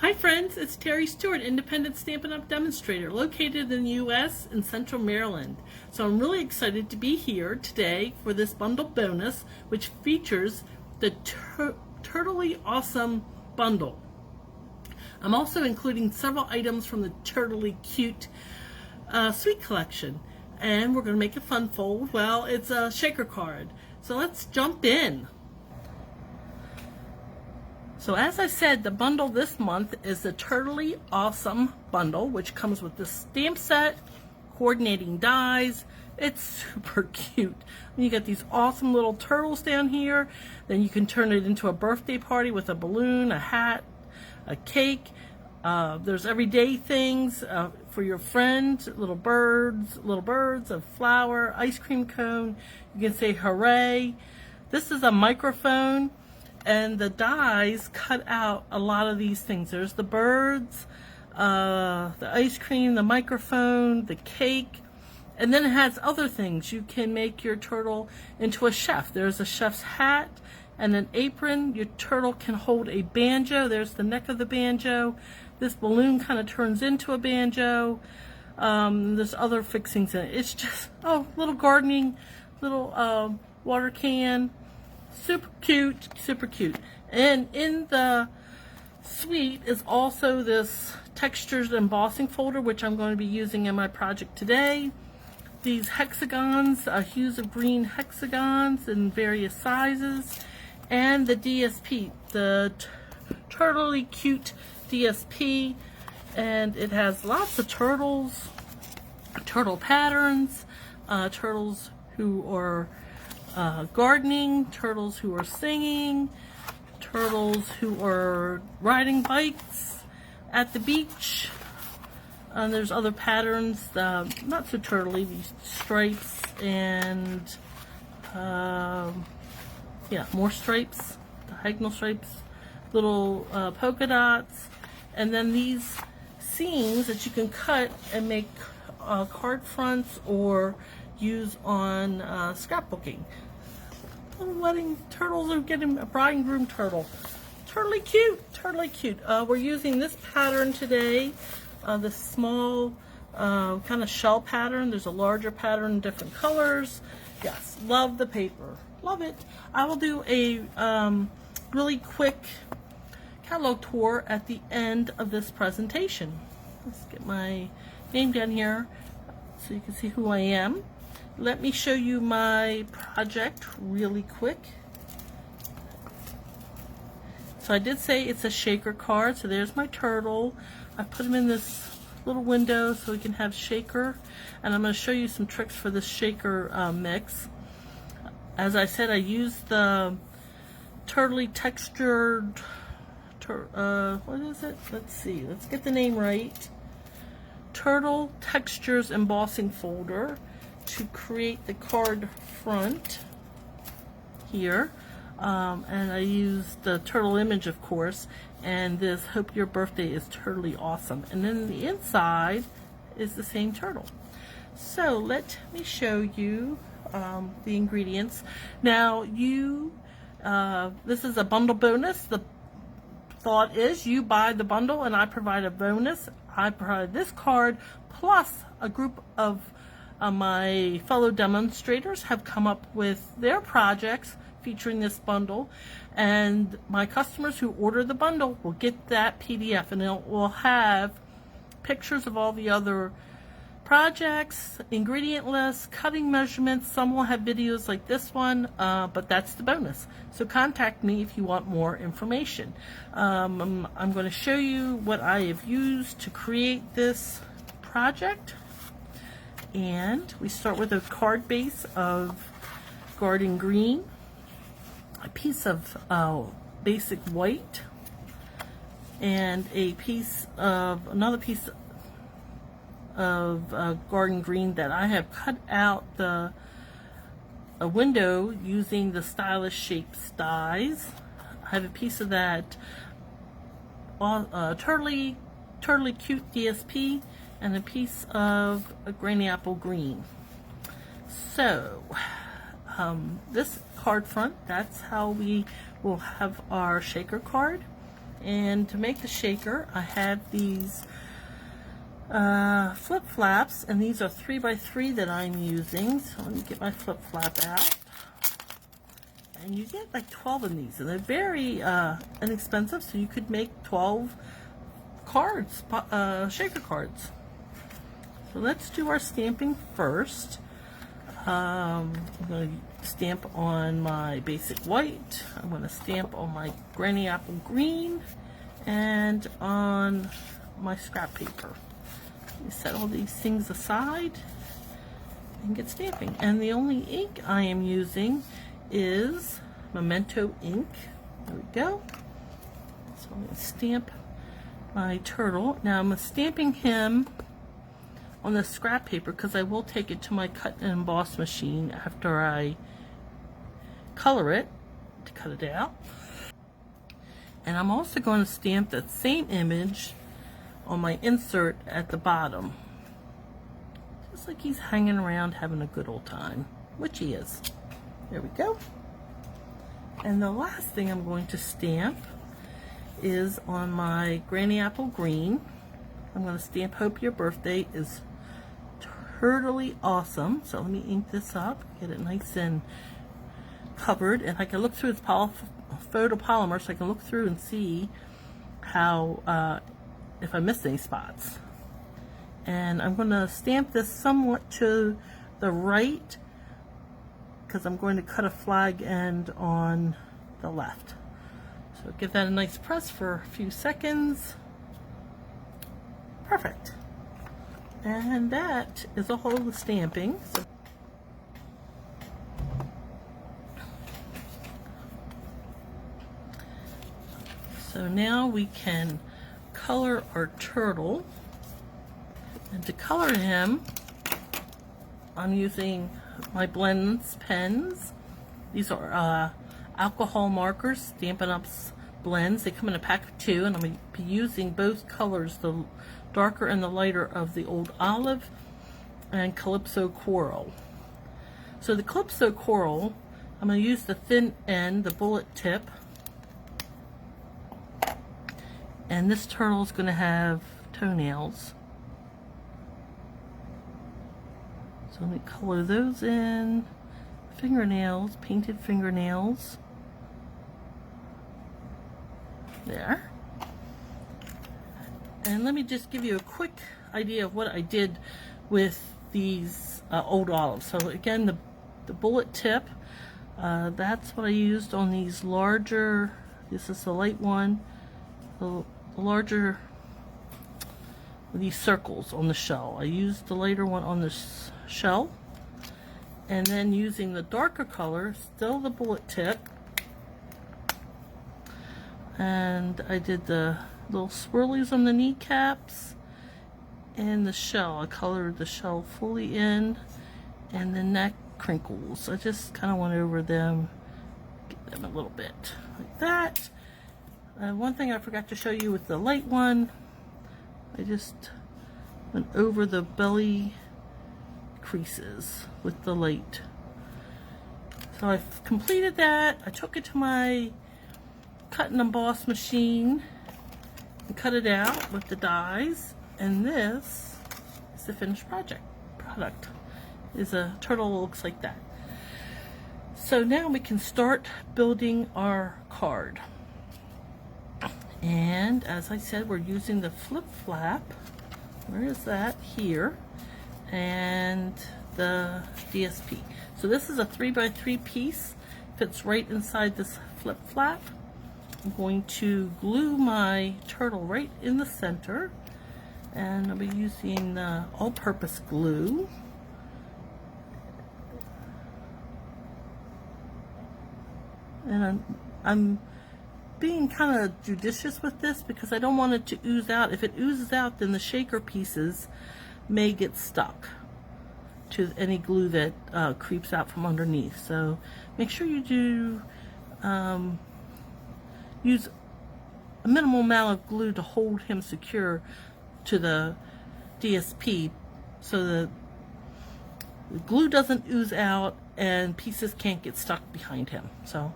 Hi friends, it's Terry Stewart, independent Stampin' Up! Demonstrator, located in the U.S. in Central Maryland. So I'm really excited to be here today for this bundle bonus, which features the Turtly Awesome bundle. I'm also including several items from the Turtly Cute Sweet collection. And we're going to make a fun fold. Well, it's a shaker card. So let's jump in. So as I said, the bundle this month is the Turtly Awesome bundle, which comes with the stamp set, coordinating dies. It's super cute. You get these awesome little turtles down here. Then you can turn it into a birthday party with a balloon, a hat, a cake. There's everyday things for your friends, little birds, a flower, ice cream cone. You can say hooray. This is a microphone. And the dies cut out a lot of these things. There's the birds, the ice cream, the microphone, the cake, and then it has other things. You can make your turtle into a chef. There's a chef's hat and an apron. Your turtle can hold a banjo. There's the neck of the banjo. This balloon kind of turns into a banjo. There's other fixings in it. It's just, little gardening, little water can. Super cute, super cute. And in the suite is also this textures embossing folder, which I'm going to be using in my project today. These hexagons, hues of green hexagons in various sizes, and the DSP, the Turtly Cute DSP, and it has lots of turtles, turtle patterns, turtles who are gardening, turtles who are singing, turtles who are riding bikes at the beach. There's other patterns, not so turtly, these stripes and more stripes, diagonal stripes, little polka dots, and then these seams that you can cut and make card fronts or use on scrapbooking. Little wedding turtles are getting a bride and groom turtle. Totally cute, totally cute. We're using this pattern today, the small kind of shell pattern. There's a larger pattern in different colors. Yes, love the paper, love it. I will do a really quick catalog tour at the end of this presentation. Let's get my name down here so you can see who I am. Let me show you my project really quick. So I did say it's a shaker card, so there's my turtle. I put him in this little window so we can have shaker, and I'm going to show you some tricks for this shaker mix. As I said, I used the turtly textured, what is it? Let's see, let's get the name right. Turtle Textures Embossing Folder to create the card front here, and I used the turtle image, of course, and this "Hope Your Birthday is Turtly Awesome," and then the inside is the same turtle. So let me show you the ingredients. Now this is a bundle bonus. The thought is you buy the bundle and I provide a bonus. I provide this card plus a group of my fellow demonstrators have come up with their projects featuring this bundle, and my customers who order the bundle will get that PDF, and it will have pictures of all the other projects, ingredient lists, cutting measurements. Some will have videos like this one, but that's the bonus. So contact me if you want more information. I'm going to show you what I have used to create this project. And we start with a card base of garden green, a piece of basic white, and another piece of garden green that I have cut out a window using the Stylish Shapes dies. I have a piece of that Turtly Cute DSP, and a piece of a granny apple green. So this card front, that's how we will have our shaker card. And to make the shaker, I have these flip flaps, and these are 3x3 that I'm using. So let me get my flip flap out. And you get like 12 of these, and they're very inexpensive, so you could make 12 cards, shaker cards. So let's do our stamping first. I'm going to stamp on my basic white. I'm going to stamp on my granny apple green and on my scrap paper. You set all these things aside and get stamping. And the only ink I am using is Memento ink. There we go. So I'm going to stamp my turtle. Now I'm stamping him on the scrap paper because I will take it to my cut and emboss machine after I color it to cut it out. And I'm also going to stamp that same image on my insert at the bottom. Just like he's hanging around having a good old time, which he is. There we go. And the last thing I'm going to stamp is on my granny apple green. I'm going to stamp Hope Your Birthday is Totally Awesome. So let me ink this up, get it nice and covered, and I can look through its photopolymer, so I can look through and see how if I missed any spots. And I'm going to stamp this somewhat to the right because I'm going to cut a flag end on the left. So give that a nice press for a few seconds. Perfect. And that is a whole of the stamping. So now we can color our turtle. And to color him, I'm using my blends pens. These are alcohol markers, Stampin' Up's blends. They come in a pack of 2, and I'm going to be using both colors, the darker and the lighter of the Old Olive and Calypso Coral. So the Calypso Coral, I'm going to use the thin end, the bullet tip, and this turtle is going to have toenails. So let me color those in. Fingernails, painted fingernails. There. And let me just give you a quick idea of what I did with these Old Olives. So again, the bullet tip, that's what I used on these larger, this is the light one, the larger, these circles on the shell. I used the lighter one on the shell, and then using the darker color, still the bullet tip, and I did the little swirlies on the kneecaps and the shell. I colored the shell fully in, and the neck crinkles. I just kind of went over them, get them a little bit like that. One thing I forgot to show you with the light one, I just went over the belly creases with the light. So I've completed that. I took it to my cut and emboss machine and cut it out with the dies, and this is the finished product. Is a turtle that looks like that. So now we can start building our card. And as I said, we're using the flip flap. Where is that? Here. And the DSP. So this is a 3x3 piece, fits right inside this flip flap. I'm going to glue my turtle right in the center, and I'll be using the all-purpose glue. And I'm being kind of judicious with this because I don't want it to ooze out. If it oozes out, then the shaker pieces may get stuck to any glue that creeps out from underneath. So make sure you do use a minimal amount of glue to hold him secure to the DSP so the glue doesn't ooze out and pieces can't get stuck behind him. So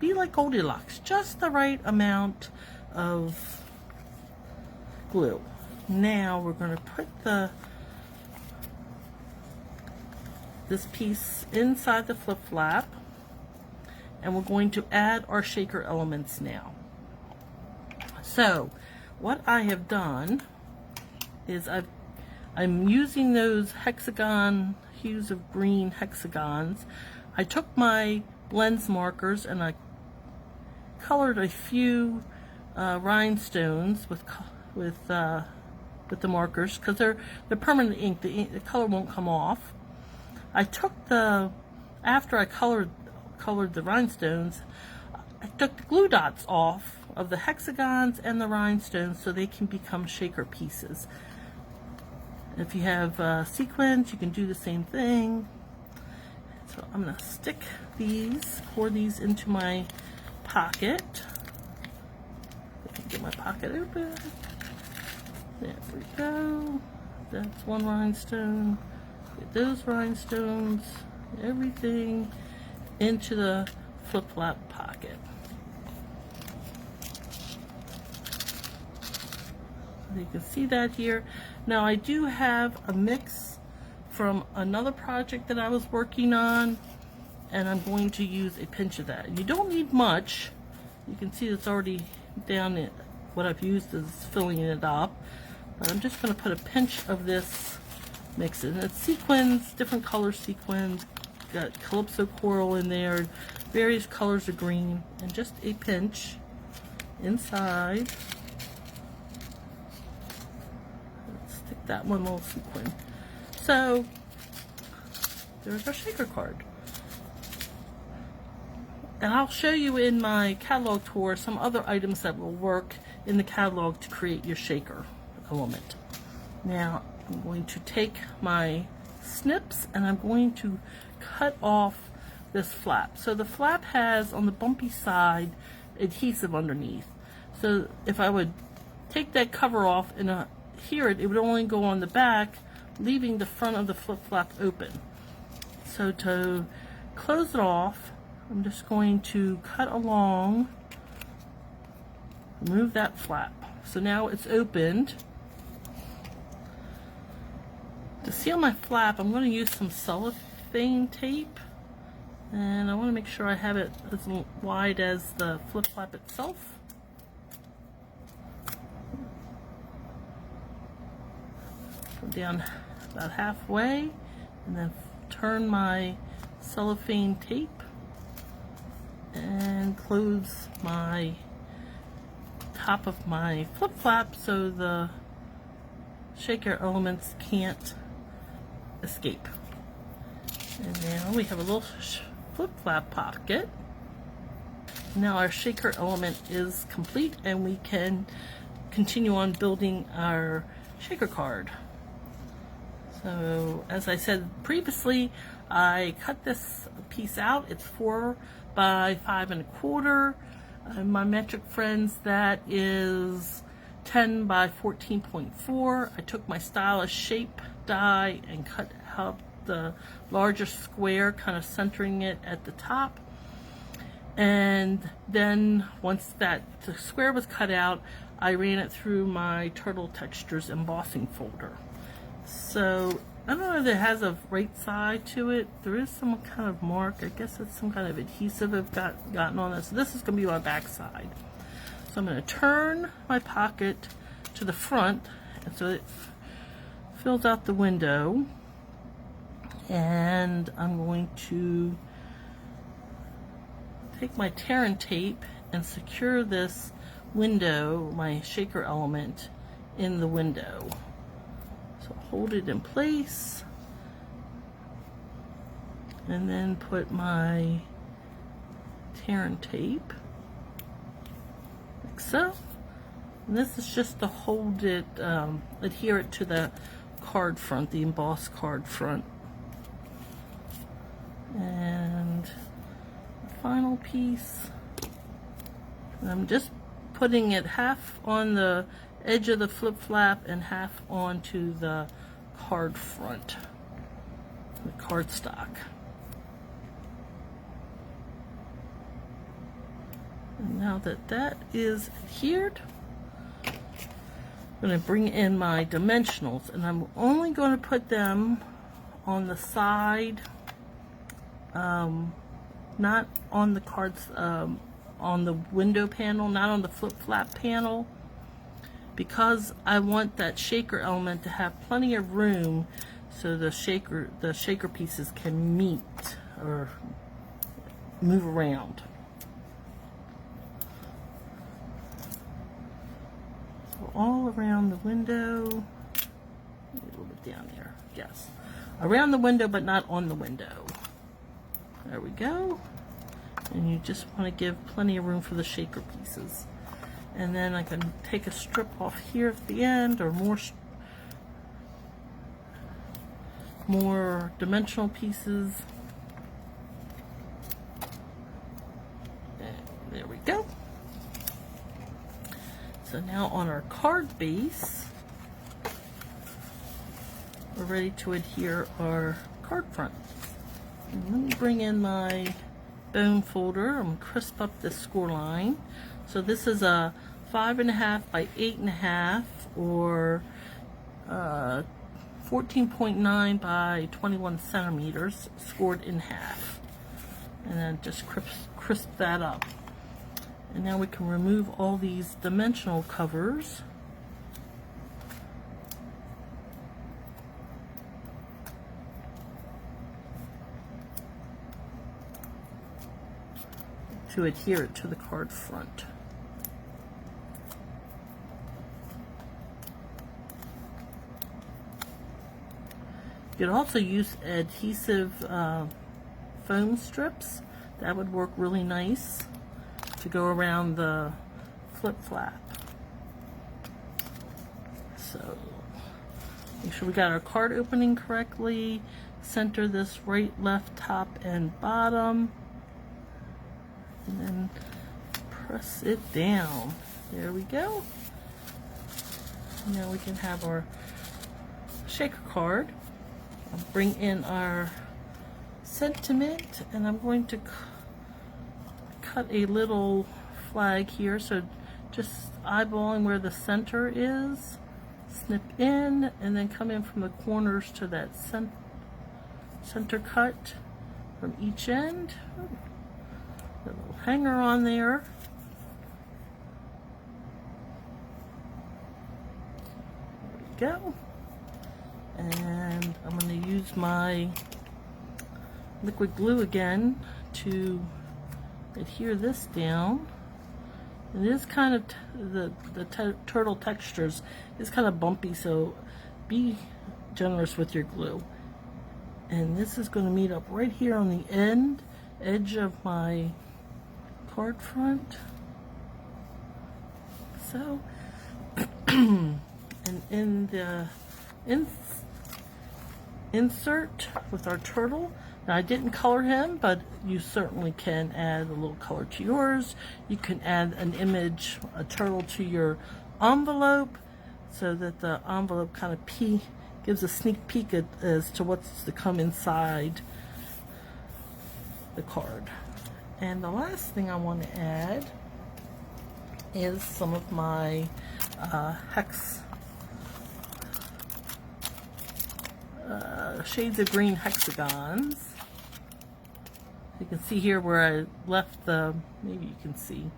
be like Goldilocks, just the right amount of glue. Now we're going to put this piece inside the flip flap, and we're going to add our shaker elements now. So what I have done is I'm using those hexagon hues of green hexagons. I took my blends markers and I colored a few rhinestones with the markers, because they're permanent ink. The color won't come off. I took after I colored the rhinestones, I took the glue dots off of the hexagons and the rhinestones so they can become shaker pieces. If you have sequins, you can do the same thing. So I'm going to stick pour these into my pocket. Get my pocket open. There we go. That's one rhinestone. Get those rhinestones, everything into the flip-flap pocket. You can see that here. Now I do have a mix from another project that I was working on, and I'm going to use a pinch of that. You don't need much. You can see it's already down. What I've used is filling it up, but I'm just going to put a pinch of this mix in. It's sequins, different color sequins, got calypso coral in there, various colors of green, and just a pinch inside. Let's stick that one little sequin. So there's our shaker card. And I'll show you in my catalog tour some other items that will work in the catalog to create your shaker element. Now I'm going to take my snips and I'm going to cut off this flap. So the flap has on the bumpy side adhesive underneath. So if I would take that cover off and adhere it, it would only go on the back, leaving the front of the flip flap open. So to close it off, I'm just going to cut along, remove that flap. So now it's opened. To seal my flap, I'm going to use some cellophane tape, and I want to make sure I have it as wide as the flip flap itself. Go down about halfway, and then turn my cellophane tape and close my top of my flip flap so the shaker elements can't escape. And now we have a little flip flap pocket. Now our shaker element is complete and we can continue on building our shaker card. So as I said previously, I cut this piece out. It's 4 by 5 1/4. My metric friends, that is 10 by 14.4. I took my stylish shape die and cut out the larger square, kind of centering it at the top. And then once the square was cut out, I ran it through my Turtle Textures embossing folder. So I don't know if it has a right side to it. There is some kind of mark. I guess it's some kind of adhesive I've gotten on this. So this is going to be my back side. So I'm going to turn my pocket to the front, and so it fills out the window. And I'm going to take my tear and tape and secure this window, my shaker element, in the window. So hold it in place and then put my tear and tape like so. And this is just to hold it, adhere it to the card front, the embossed card front. And the final piece, I'm just putting it half on the edge of the flip flap and half onto the card front, the cardstock. And now that that is adhered, I'm going to bring in my dimensionals, and I'm only going to put them on the side, not on the cards, on the window panel, not on the flip flap panel, because I want that shaker element to have plenty of room so the shaker pieces can meet or move around. So all around the window, a little bit down there, yes. Around the window, but not on the window. There we go. And you just want to give plenty of room for the shaker pieces. And then I can take a strip off here at the end, or more dimensional pieces. And there we go. So now on our card base, we're ready to adhere our card front. And let me bring in my bone folder. I'm going to crisp up this score line. So this is a 5.5 by 8.5, or 14.9 by 21 centimeters, scored in half. And then just crisp that up. And now we can remove all these dimensional covers. To adhere it to the card front. You could also use adhesive foam strips. That would work really nice to go around the flip flap. So make sure we got our card opening correctly. Center this right, left, top, and bottom. And then press it down. There we go. Now we can have our shaker card. I'll bring in our sentiment, and I'm going to cut a little flag here, so just eyeballing where the center is, snip in, and then come in from the corners to that center cut from each end. A little hanger on there. There we go. And I'm going to use my liquid glue again to adhere this down. It is kind of the turtle textures is kind of bumpy, so be generous with your glue. And this is going to meet up right here on the edge of my card front. So, and in the insert with our turtle. Now I didn't color him, but you certainly can add a little color to yours. You can add an image, a turtle, to your envelope, so that the envelope kind of gives a sneak peek as to what's to come inside the card. And the last thing I want to add is some of my hex shades of green hexagons. You can see here where I left maybe you can see,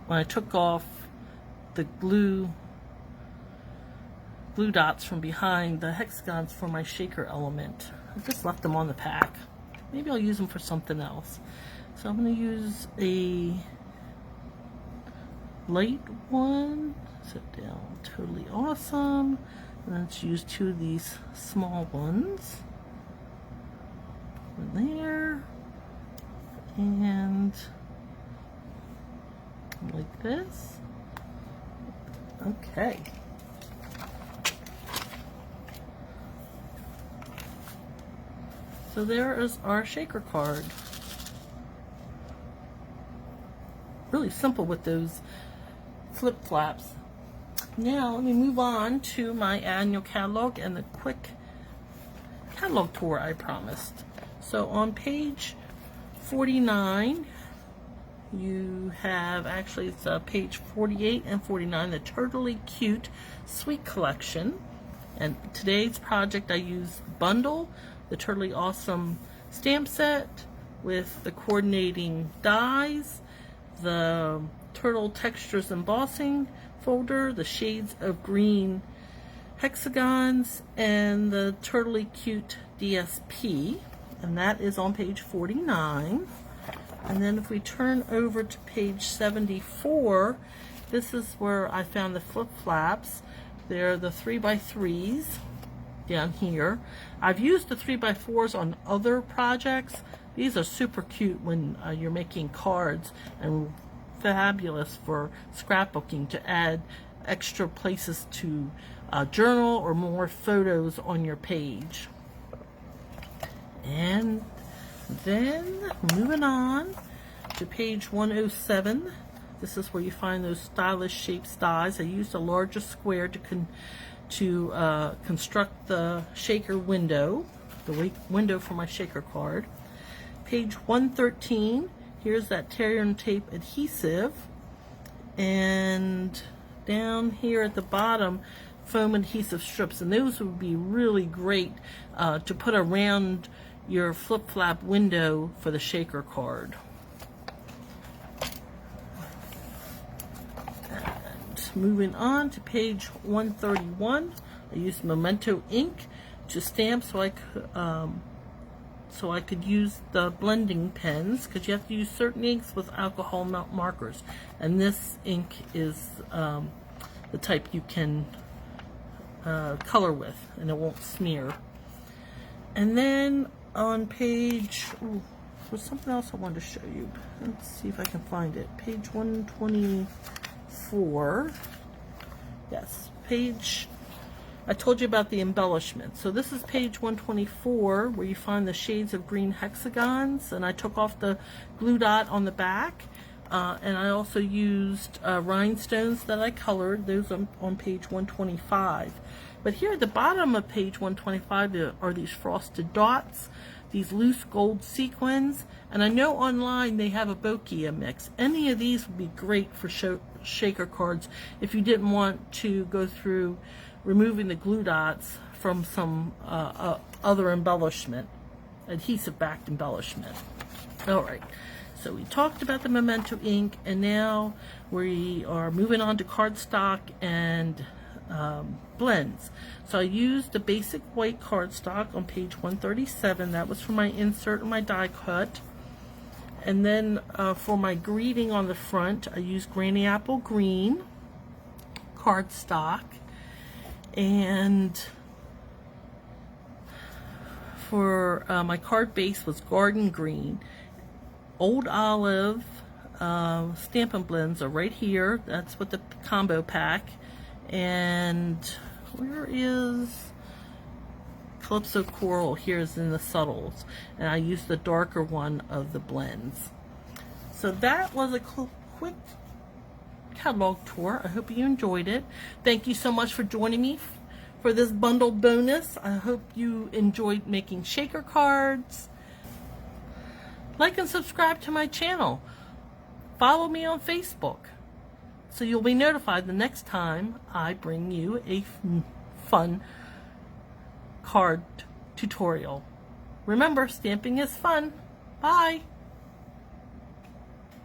when I took off the glue dots from behind the hexagons for my shaker element. I just left them on the pack. Maybe I'll use them for something else. So I'm going to use a light one. Sit down, totally awesome. And let's use two of these small ones. In there. And like this. Okay. So there is our shaker card. Really simple with those flip flaps. Now let me move on to my annual catalog and the quick catalog tour I promised. So on page 49, you have, actually it's page 48 and 49, the Turtly Cute Sweet Collection. And today's project I used Bundle, the Turtly Awesome stamp set with the coordinating dies, the Turtle Textures Embossing folder, the Shades of Green hexagons, and the Turtly Cute DSP. And that is on page 49. And then if we turn over to page 74, this is where I found the flip flaps. They're the 3x3s down here. I've used the 3x4s on other projects. These are super cute when you're making cards, and fabulous for scrapbooking to add extra places to journal or more photos on your page. And then moving on to page 107, this is where you find those stylish shaped dies. I used a larger square to construct the shaker window, the window for my shaker card. Page 113, here's that tear and tape adhesive, and down here at the bottom, foam adhesive strips, and those would be really great to put around your flip flap window for the shaker card. And moving on to page 131, I used Memento ink to stamp so I could use the blending pens, because you have to use certain inks with alcohol markers, and this ink is the type you can color with and it won't smear. And then on page, there's something else I wanted to show you. Let's see if I can find it. Page 124. Yes, I told you about the embellishment. So this is page 124, where you find the Shades of Green hexagons, and I took off the glue dot on the back, and I also used rhinestones that I colored. Those are on page 125. But here at the bottom of page 125 are these frosted dots, these loose gold sequins, and I know online they have a bokeh mix. Any of these would be great for shaker cards if you didn't want to go through removing the glue dots from some other embellishment, adhesive-backed embellishment. Alright, so we talked about the Memento ink, and now we are moving on to cardstock and blends. So I used the basic white cardstock on page 137. That was for my insert and my die cut. And then for my greeting on the front, I used Granny Apple Green cardstock. And for my card base was Garden Green. Old Olive Stampin' Blends are right here. That's with the combo pack. And where is Calypso Coral? Here's in the subtles, and I used the darker one of the blends. So that was a quick catalog tour. I hope you enjoyed it. Thank you so much for joining me for this bundle bonus. I hope you enjoyed making shaker cards. Like and subscribe to my channel. Follow me on Facebook, so you'll be notified the next time I bring you a fun card tutorial. Remember, stamping is fun. Bye.